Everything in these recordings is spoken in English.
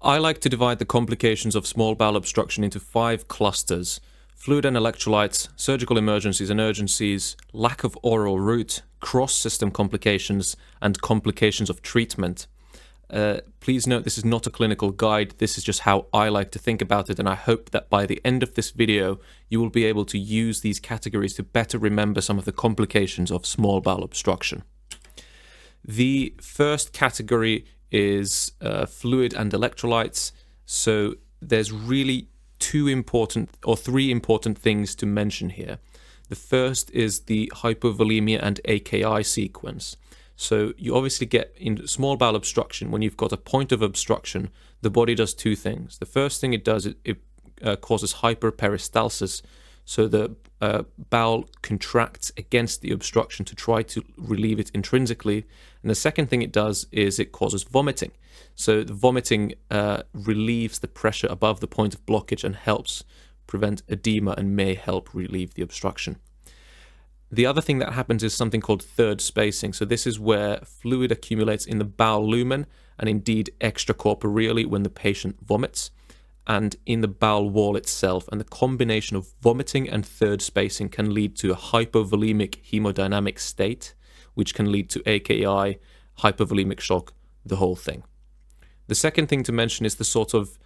I like to divide the complications of small bowel obstruction into 5 clusters: fluid and electrolytes, surgical emergencies and urgencies, lack of oral route, cross-system complications, and complications of treatment. Please note this is not a clinical guide, this is just how I like to think about it, and I hope that by the end of this video you will be able to use these categories to better remember some of the complications of small bowel obstruction. The first category is fluid and electrolytes. So there's really 3 important things to mention here. The first is the hypovolemia and AKI sequence. So you obviously get in small bowel obstruction, when you've got a point of obstruction, the body does 2 things. The first thing it does, it causes hyperperistalsis. So the bowel contracts against the obstruction to try to relieve it intrinsically. And the second thing it does is it causes vomiting. So the vomiting relieves the pressure above the point of blockage and helps prevent edema and may help relieve the obstruction. The other thing that happens is something called third spacing. So this is where fluid accumulates in the bowel lumen and indeed extracorporeally when the patient vomits, and in the bowel wall itself. And the combination of vomiting and third spacing can lead to a hypovolemic hemodynamic state, which can lead to AKI, hypovolemic shock, the whole thing. The second thing to mention is the sort of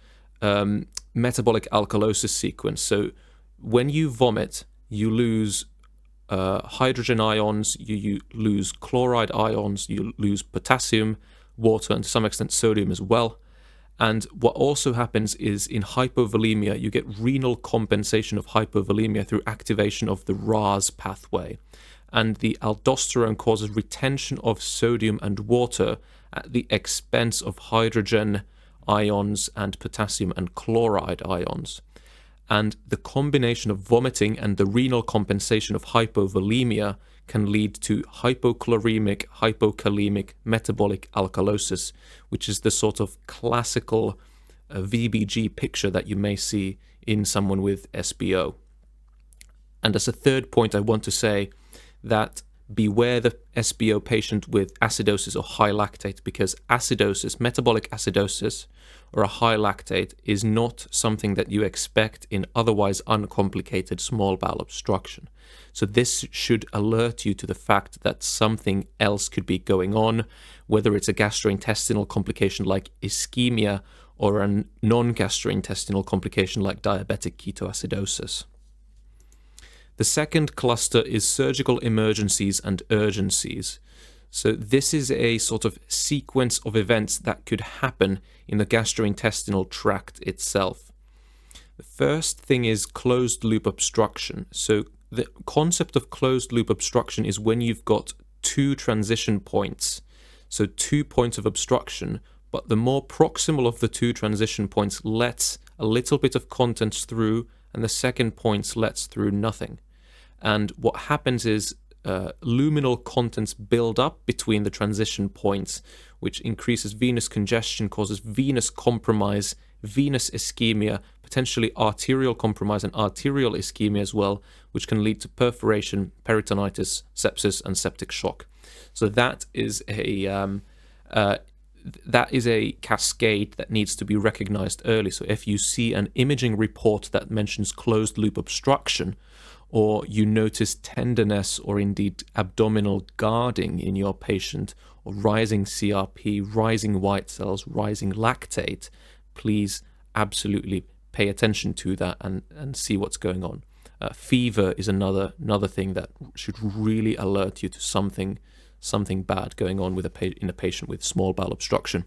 metabolic alkalosis sequence. So when you vomit, you lose hydrogen ions, you lose chloride ions, you lose potassium, water, and to some extent sodium as well. And what also happens is in hypovolemia, you get renal compensation of hypovolemia through activation of the RAS pathway. And the aldosterone causes retention of sodium and water at the expense of hydrogen ions and potassium and chloride ions. And the combination of vomiting and the renal compensation of hypovolemia can lead to hypochloremic, hypokalemic metabolic alkalosis, which is the sort of classical VBG picture that you may see in someone with SBO. And as a third point, I want to say that beware the SBO patient with acidosis or high lactate, because acidosis, metabolic acidosis, or a high lactate is not something that you expect in otherwise uncomplicated small bowel obstruction. So this should alert you to the fact that something else could be going on, whether it's a gastrointestinal complication like ischemia or a non-gastrointestinal complication like diabetic ketoacidosis. The second cluster is surgical emergencies and urgencies. So this is a sort of sequence of events that could happen in the gastrointestinal tract itself. The first thing is closed loop obstruction. So the concept of closed loop obstruction is when you've got 2 transition points, so 2 points of obstruction, but the more proximal of the 2 transition points lets a little bit of contents through, and the second point lets through nothing. And what happens is luminal contents build up between the transition points, which increases venous congestion, causes venous compromise, venous ischemia, potentially arterial compromise and arterial ischemia as well, which can lead to perforation, peritonitis, sepsis, and septic shock. So that is a cascade that needs to be recognized early. So if you see an imaging report that mentions closed loop obstruction, or you notice tenderness or indeed abdominal guarding in your patient, or rising CRP, rising white cells, rising lactate, please absolutely pay attention to that and see what's going on. Fever is another thing that should really alert you to something bad going on with in a patient with small bowel obstruction.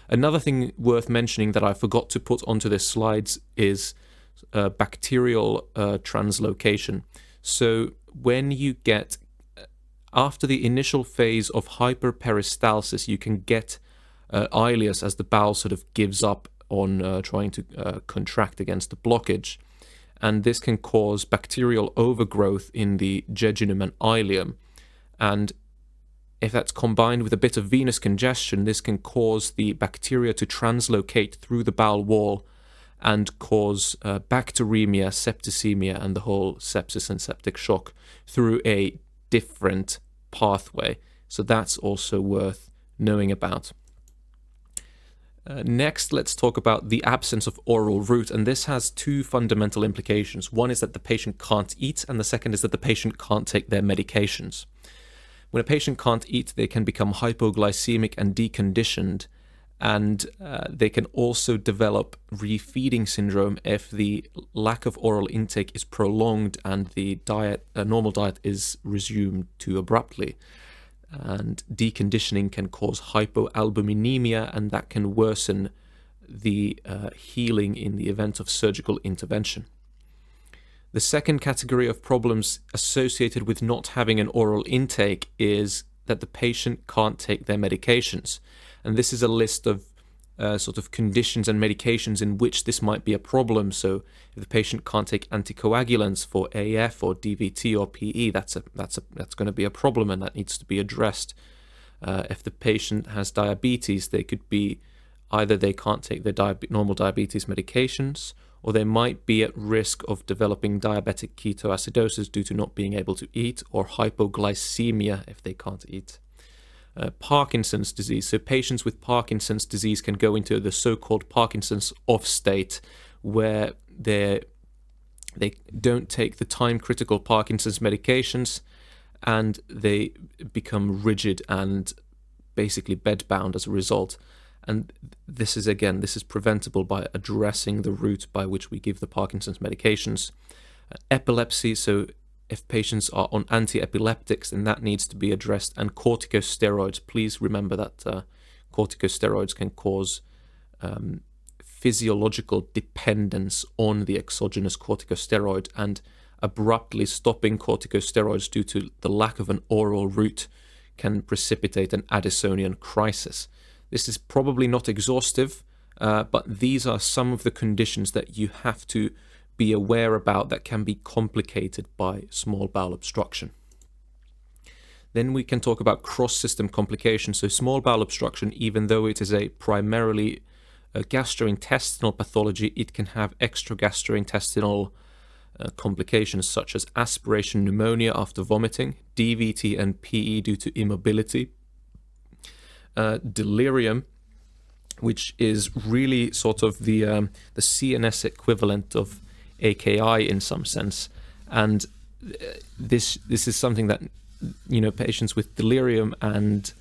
Another thing worth mentioning that I forgot to put onto this slides is bacterial translocation. So when you get, after the initial phase of hyperperistalsis, you can get ileus as the bowel sort of gives up on trying to contract against the blockage. And this can cause bacterial overgrowth in the jejunum and ileum. And if that's combined with a bit of venous congestion, this can cause the bacteria to translocate through the bowel wall and cause bacteremia, septicemia, and the whole sepsis and septic shock through a different pathway. So that's also worth knowing about. Next, let's talk about the absence of oral route, and this has two fundamental implications. One is that the patient can't eat, and the second is that the patient can't take their medications. When a patient can't eat, they can become hypoglycemic and deconditioned, and they can also develop refeeding syndrome if the lack of oral intake is prolonged and the normal diet is resumed too abruptly. And deconditioning can cause hypoalbuminemia, and that can worsen the healing in the event of surgical intervention. The second category of problems associated with not having an oral intake is that the patient can't take their medications. And this is a list of sort of conditions and medications in which this might be a problem. So if the patient can't take anticoagulants for AF or DVT or PE, that's going to be a problem, and that needs to be addressed. If the patient has diabetes, they could be either they can't take their normal diabetes medications, or they might be at risk of developing diabetic ketoacidosis due to not being able to eat, or hypoglycemia if they can't eat. Parkinson's disease. So patients with Parkinson's disease can go into the so-called Parkinson's off state, where they don't take the time-critical Parkinson's medications, and they become rigid and basically bedbound as a result. And this is preventable by addressing the route by which we give the Parkinson's medications. Epilepsy. So if patients are on anti-epileptics, then that needs to be addressed. And corticosteroids, please remember that corticosteroids can cause physiological dependence on the exogenous corticosteroid, and abruptly stopping corticosteroids due to the lack of an oral route can precipitate an Addisonian crisis. This is probably not exhaustive, but these are some of the conditions that you have to be aware about that can be complicated by small bowel obstruction. Then we can talk about cross-system complications. So small bowel obstruction, even though it is a primarily gastrointestinal pathology, it can have extragastrointestinal complications such as aspiration pneumonia after vomiting, DVT and PE due to immobility, delirium, which is really sort of the CNS equivalent of AKI in some sense, and this is something that patients with delirium and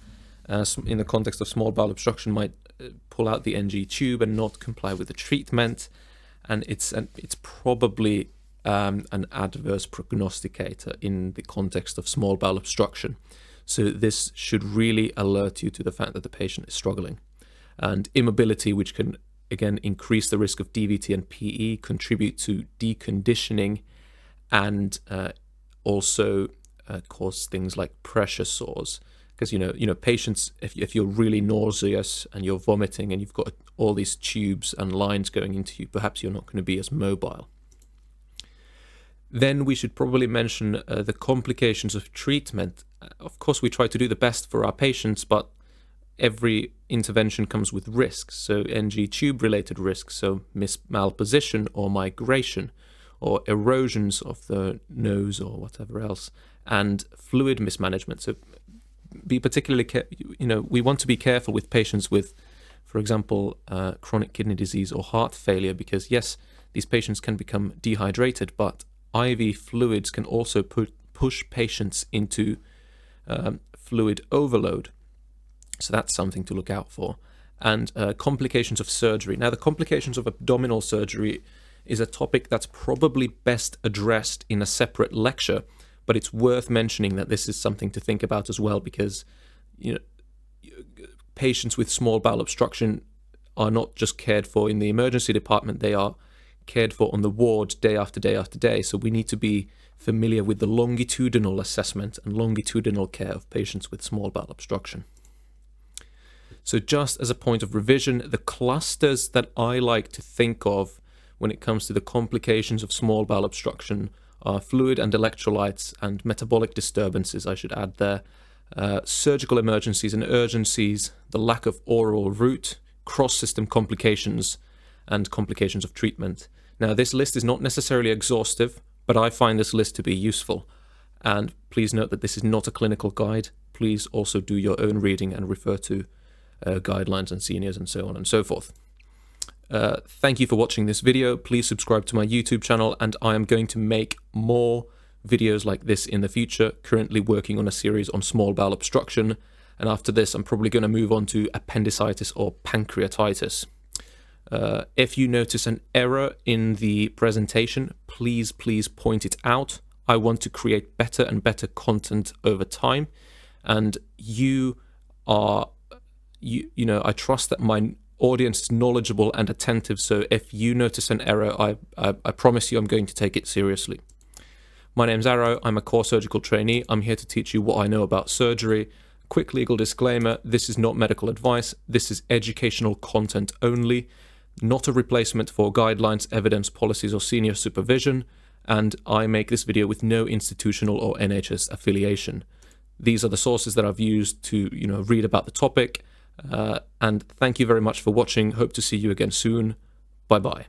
in the context of small bowel obstruction might pull out the NG tube and not comply with the treatment, and it's probably an adverse prognosticator in the context of small bowel obstruction. So this should really alert you to the fact that the patient is struggling. And immobility, which can again increase the risk of DVT and PE, contribute to deconditioning, and also cause things like pressure sores. Because patients, if you're really nauseous and you're vomiting and you've got all these tubes and lines going into you, perhaps you're not going to be as mobile. Then we should probably mention the complications of treatment. Of course, we try to do the best for our patients, but every intervention comes with risks. So NG tube related risks, so malposition or migration or erosions of the nose or whatever else, and fluid mismanagement. So be particularly we want to be careful with patients with, for example, chronic kidney disease or heart failure, because yes, these patients can become dehydrated, but IV fluids can also push patients into fluid overload. So that's something to look out for. And complications of surgery. Now, the complications of abdominal surgery is a topic that's probably best addressed in a separate lecture, but it's worth mentioning that this is something to think about as well, because patients with small bowel obstruction are not just cared for in the emergency department, they are cared for on the ward day after day after day. So we need to be familiar with the longitudinal assessment and longitudinal care of patients with small bowel obstruction. So just as a point of revision, the clusters that I like to think of when it comes to the complications of small bowel obstruction are fluid and electrolytes and metabolic disturbances, I should add there, surgical emergencies and urgencies, the lack of oral route, cross-system complications, and complications of treatment. Now, this list is not necessarily exhaustive, but I find this list to be useful. And please note that this is not a clinical guide. Please also do your own reading and refer to guidelines and seniors and so on and so forth. Thank you for watching this video. Please subscribe to my YouTube channel, and I am going to make more videos like this in the future. Currently working on a series on small bowel obstruction, and after this I'm probably going to move on to appendicitis or pancreatitis. If you notice an error in the presentation, please point it out. I want to create better and better content over time, and you know, I trust that my audience is knowledgeable and attentive, so if you notice an error, I promise you I'm going to take it seriously. My name's Arrow, I'm a core surgical trainee. I'm here to teach you what I know about surgery. Quick legal disclaimer, this is not medical advice, this is educational content only, not a replacement for guidelines, evidence, policies, or senior supervision, and I make this video with no institutional or NHS affiliation. These are the sources that I've used to, read about the topic. And thank you very much for watching. Hope to see you again soon. Bye bye.